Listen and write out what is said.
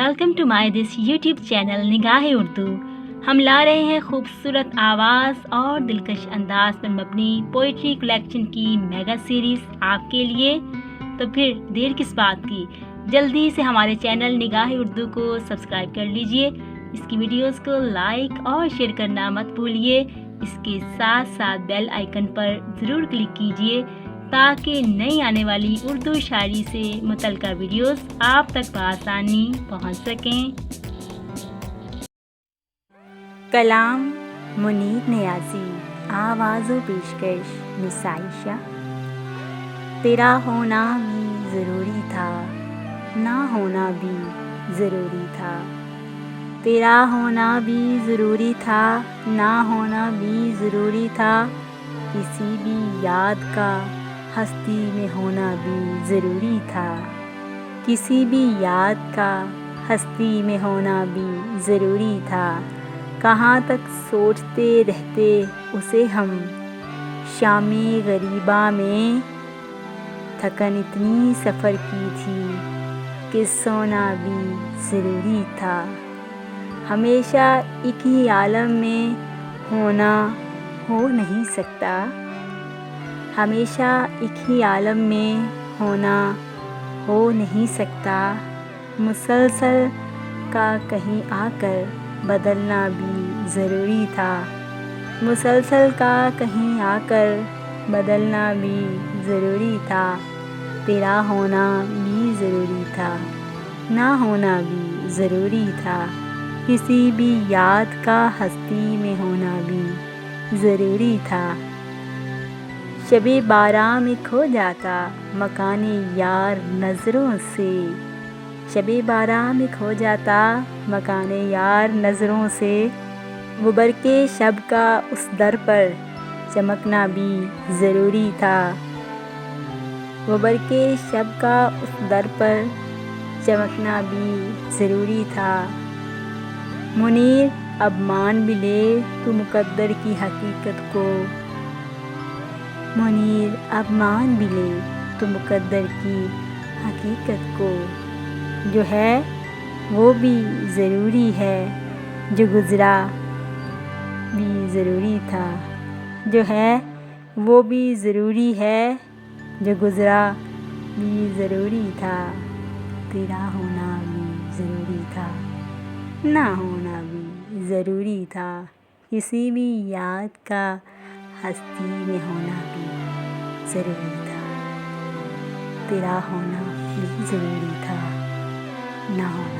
Welcome to my this YouTube channel Nigah Urdu. हम ला रहे हैं खूबसूरत आवाज़ और दिलकश अंदाज पर मबनी पोइट्री कलेक्शन की मेगा सीरीज़ आपके लिए। तो फिर देर किस बात की, जल्दी से हमारे चैनल निगाह उर्दू को सब्सक्राइब कर लीजिए। इसकी वीडियोस को लाइक और शेयर करना मत भूलिए। इसके साथ साथ बेल आइकन पर ज़रूर क्लिक कीजिए ताकि नई आने वाली उर्दू शायरी से मुतल्लिक़ा वीडियोस आप तक बआसानी पहुंच सकें। कलाम मुनीर नियाज़ी, आवाज़ व पेशकश निसाइशा। तेरा होना भी ज़रूरी था, ना होना भी ज़रूरी था। तेरा होना भी ज़रूरी था, ना होना भी ज़रूरी था। किसी भी याद का हस्ती में होना भी ज़रूरी था। किसी भी याद का हस्ती में होना भी ज़रूरी था। कहाँ तक सोचते रहते उसे हम, शामी गरीबा में थकन इतनी सफ़र की थी कि सोना भी ज़रूरी था। हमेशा एक ही आलम में होना हो नहीं सकता। हमेशा एक ही आलम में होना हो नहीं सकता। मुसलसल का कहीं आकर बदलना भी ज़रूरी था। मुसलसल का कहीं आकर बदलना भी ज़रूरी था। तेरा होना भी ज़रूरी था, ना होना भी ज़रूरी था। किसी भी याद का हस्ती में होना भी ज़रूरी था। शबे बारां में खो जाता मकाने यार नज़रों से। शबे बारां में खो जाता मकाने यार नज़रों से। वो बरके शब का उस दर पर चमकना भी ज़रूरी था। वो बरके शब का उस दर पर चमकना भी ज़रूरी था। मुनीर अब मान भी ले तू मुक़द्दर की हकीकत को। मुनीर अब मान भी ले तू मुक़द्दर की हकीकत को। जो है वो भी ज़रूरी है, जो गुज़रा भी ज़रूरी था। जो है वो भी ज़रूरी है, जो गुज़रा भी ज़रूरी था। तेरा होना भी ज़रूरी था, ना होना भी ज़रूरी था। किसी भी याद का हस्ती में होना भी ज़रूरी था। तेरा होना भी ज़रूरी था, ना होना